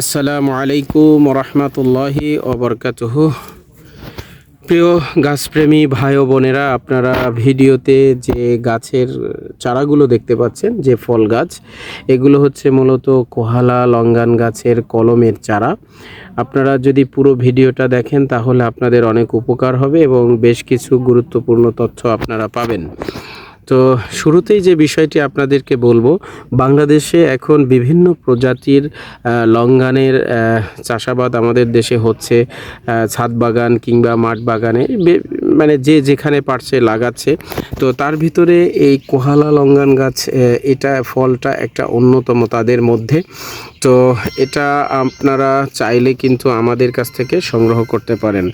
আসসালামু আলাইকুম রহমতুল্লাহি ওবরকাতুহু। প্রিয় গাছপ্রেমী ভাই ও বোনেরা, আপনারা ভিডিওতে যে গাছের চারাগুলো দেখতে পাচ্ছেন, যে ফল গাছ, এগুলো হচ্ছে মূলত কোহালা লঙ্গান গাছের কলমের চারা। আপনারা যদি পুরো ভিডিওটা দেখেন তাহলে আপনাদের অনেক উপকার হবে এবং বেশ কিছু গুরুত্বপূর্ণ তথ্য আপনারা পাবেন। তো শুরুতেই যে বিষয়টি আপনাদেরকে বলবো, বাংলাদেশে এখন বিভিন্ন প্রজাতির লঙ্গানের চাষাবাদ আমাদের দেশে হচ্ছে। ছাদ বাগান কিংবা মাঠ বাগানে মানে যে যেখানে পারছে লাগাচ্ছে। তো তার ভিতরে এই কোহালা লঙ্গান গাছ, এটা ফলটা একটা অন্যতম তাদের মধ্যে। তো এটা আপনারা চাইলে কিন্তু আমাদের কাছ থেকে সংগ্রহ করতে পারেন।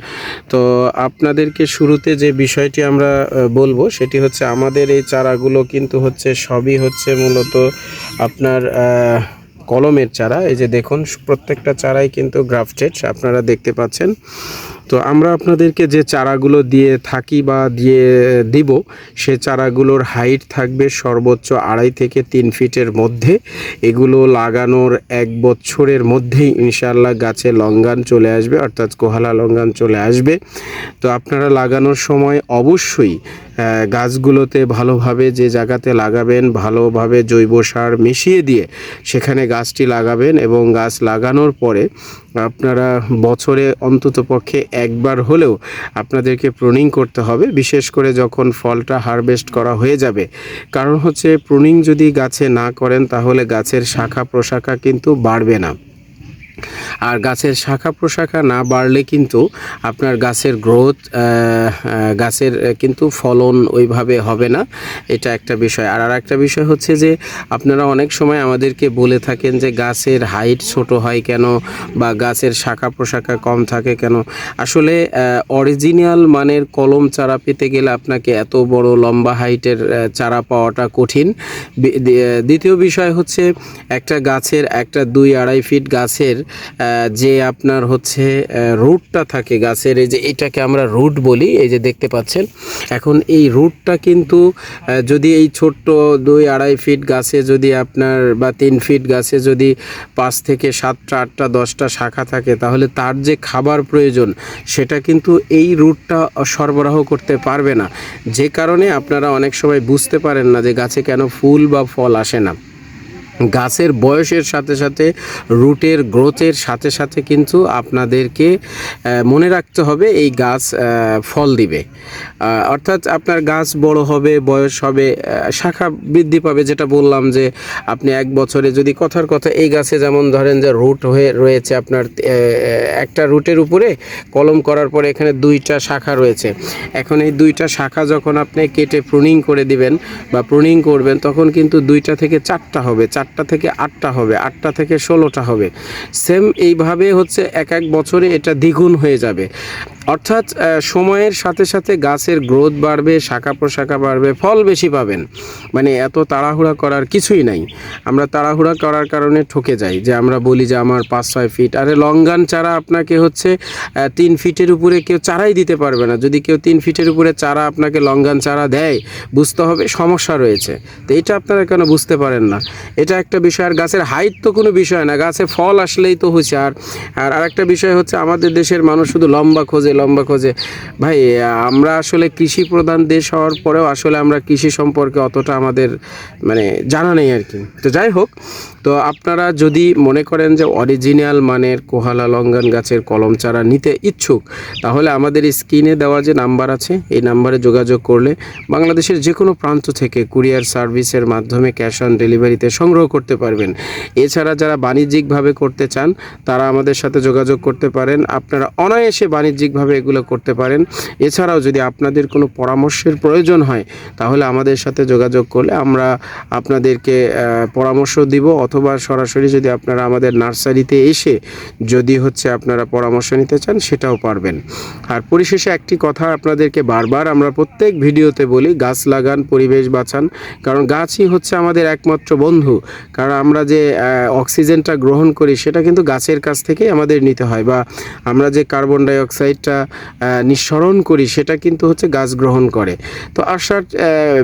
তো আপনাদেরকে শুরুতে যে বিষয়টি আমরা বলবো সেটি হচ্ছে, আমাদের এই চারাগুলো কিন্তু হচ্ছে সবই হচ্ছে মূলত আপনার কলমের চারা। এই যে দেখুন, প্রত্যেকটা চারাই কিন্তু গ্রাফটেড, আপনারা দেখতে পাচ্ছেন। তো আমরা আপনাদেরকে যে চারাগুলো দিয়ে থাকি বা দিব, সে চারাগুলোর হাইট থাকবে সর্বোচ্চ 2.5 থেকে 3 ফিটের মধ্যে। এগুলো লাগানোর 1 বছরের মধ্যেই ইনশাআল্লাহ গাছে লঙ্গান চলে আসবে, অর্থাৎ কোহালা লঙ্গান চলে আসবে। তো আপনারা লাগানোর সময় অবশ্যই গাছগুলোতে ভালোভাবে, যে জায়গাতে লাগাবেন, ভালোভাবে জৈব সার মিশিয়ে দিয়ে সেখানে গাছটি লাগাবেন। এবং গাছ লাগানোর পরে আপনারা বছরে অন্ততপক্ষে একবার হলেও আপনাদেরকে প্রুনিং করতে হবে, বিশেষ করে যখন ফলটা হারভেস্ট করা হয়ে যাবে। কারণ হচ্ছে, প্রুনিং যদি গাছে না করেন তাহলে গাছের শাখা প্রশাখা কিন্তু বাড়বে না। আর গাছের শাখা প্রশাখা না বাড়লে কিন্তু আপনার গাছের গ্রোথ, গাছের কিন্তু ফলন ওইভাবে হবে না। এটা একটা বিষয়। আর একটা বিষয় হচ্ছে যে, আপনারা অনেক সময় আমাদেরকে বলে থাকেন যে গাছের হাইট ছোট হয় কেন, বা গাছের শাখা প্রশাখা কম থাকে কেন। আসলে অরিজিনাল মানের কলম চারা পেতে গেলে আপনাকে এত বড় লম্বা হাইটের চারা পাওয়াটা কঠিন। দ্বিতীয় বিষয় হচ্ছে, একটা গাছের, একটা 2-2.5 ফিট গাছের যে আপনার হচ্ছে রুটটা থাকে গাছের, এই যে এটাকে আমরা রুট বলি, এই যে দেখতে পাচ্ছেন। এখন এই রুটটা কিন্তু যদি এই ছোট্ট 2-2.5 ফিট গাছে যদি আপনার, বা 3 ফিট গাছে যদি 5 থেকে 7টা 8টা 10টা শাখা থাকে, তাহলে তার যে খাবার প্রয়োজন সেটা কিন্তু এই রুটটা সরবরাহ করতে পারবে না। যে কারণে আপনারা অনেক সময় বুঝতে পারেন না যে গাছে কেন ফুল বা ফল আসে না। গাছের বয়সের সাথে সাথে, রুটের গ্রোথের সাথে সাথে কিন্তু আপনাদেরকে মনে রাখতে হবে এই গাছ ফল দিবে। অর্থাৎ আপনার গাছ বড় হবে, বয়স হবে, শাখা বৃদ্ধি পাবে। যেটা বললাম যে আপনি 1 বছরে যদি, কথার কথা, এই গাছে যেমন ধরেন যে রুট হয়ে রয়েছে আপনার, একটা রুটের উপরে কলম করার পরে এখানে 2টা শাখা রয়েছে। এখন এই 2টা শাখা যখন আপনি কেটে প্রুনিং করে দিবেন বা প্রুনিং করবেন, তখন কিন্তু 2টা থেকে 4টা হবে, 4টা থেকে 8টা হবে, 8টা থেকে 16টা হবে। সেম এইভাবে হচ্ছে এক বছরে এটা দ্বিগুণ হয়ে যাবে। অর্থাৎ সময়ের সাথে সাথে গাছের গ্রোথ বাড়বে, শাখা প্রশাখা বাড়বে, ফল বেশি পাবেন। মানে এত তাড়াহুড়া করার কিছুই নাই। আমরা তাড়াহুড়া করার কারণে ঠকে যাই, যে আমরা বলি যে আমার 5-6 ফিট। আরে লঙ্গান চারা আপনাকে হচ্ছে 3 ফিটের উপরে কেউ চারাই দিতে পারবে না। যদি কেউ 3 ফিটের উপরে চারা আপনাকে লঙ্গান চারা দেয়, বুঝতে হবে সমস্যা রয়েছে। তো এটা আপনারা কেন বুঝতে পারেন না? এটা একটা বিষয়। আর গাছের হাইট তো কোনো বিষয় না, গাছে ফল আসলেই তো হচ্ছে। আর আরেকটা বিষয় হচ্ছে, আমাদের দেশের মানুষ শুধু লম্বা খোঁজে। ভাই, আমরা আসলে কৃষি প্রধান দেশ হওয়ার পরেও আসলে আমরা কৃষি সম্পর্কে অতটা আমাদের মানে জানা নেই আর কি। তো যাই হোক, তো আপনারা যদি মনে করেন যে অরিজিনাল মানের কোহালা লঙ্গান গাছের কলম চারা নিতে ইচ্ছুক, তাহলে আমাদের স্ক্রিনে দেওয়া যে নাম্বার আছে, এই নাম্বারে যোগাযোগ করলে বাংলাদেশের যে কোনো প্রান্ত থেকে কুরিয়ার সার্ভিসের মাধ্যমে ক্যাশ অন ডেলিভারিতে সংগ্রহ করতে পারবেন। এছাড়া যারা বাণিজ্যিকভাবে করতে চান, তারা আমাদের সাথে যোগাযোগ করতে পারেন। আপনারা অনায়াসে বাণিজ্যিকভাবে এগুলো করতে পারেন। এছাড়াও যদি আপনাদের কোনো পরামর্শের প্রয়োজন হয়, তাহলে আমাদের সাথে যোগাযোগ করলে আমরা আপনাদেরকে পরামর্শ দিব, অথবা সরাসরি যদি আপনারা আমাদের নার্সারিতে এসে যদি হচ্ছে আপনারা পরামর্শ নিতে চান, সেটাও পারবেন। আর পরিশেষে একটি কথা আপনাদেরকে বারবার আমরা প্রত্যেক ভিডিওতে বলি, গাছ লাগান, পরিবেশ বাঁচান। কারণ গাছই হচ্ছে আমাদের একমাত্র বন্ধু। কারণ আমরা যে অক্সিজেনটা গ্রহণ করি, সেটা কিন্তু গাছের কাছ থেকেই আমাদের নিতে হয়, বা আমরা যে কার্বন ডাই অক্সাইডটা নিঃসরণ করি, সেটা কিন্তু হচ্ছে গাছ গ্রহণ করে। তো আসার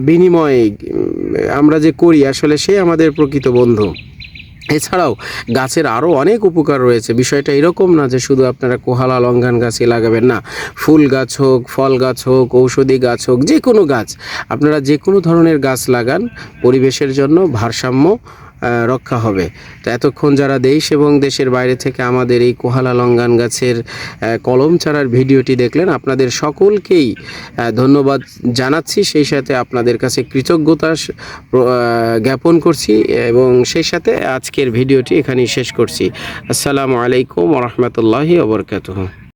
বিনিময়ে আমরা যে করি, আসলে সে আমাদের প্রকৃত বন্ধু। এছাড়াও গাছের আরও অনেক উপকার রয়েছে। বিষয়টা এরকম না যে শুধু আপনারা কোহালা লঙ্ঘন গাছই লাগাবেন, না, ফুল গাছ হোক, ফল গাছ হোক, ঔষধি গাছ হোক, যে কোনো গাছ, আপনারা যে কোনো ধরনের গাছ লাগান, পরিবেশের জন্য ভারসাম্য রক্ষা হবে। তো এতক্ষণ যারা দেশ এবং দেশের বাইরে থেকে আমাদের এই কোহালা লঙ্ঘন গাছের কলম চারার ভিডিওটি দেখলেন, আপনাদের সকলকেই ধন্যবাদ জানাচ্ছি, সেই সাথে আপনাদের কাছে কৃতজ্ঞতা জ্ঞাপন করছি এবং সেই সাথে আজকের ভিডিওটি এখানেই শেষ করছি। আসসালামু আলাইকুম ওয়া রাহমাতুল্লাহি ওয়া বারাকাতুহু।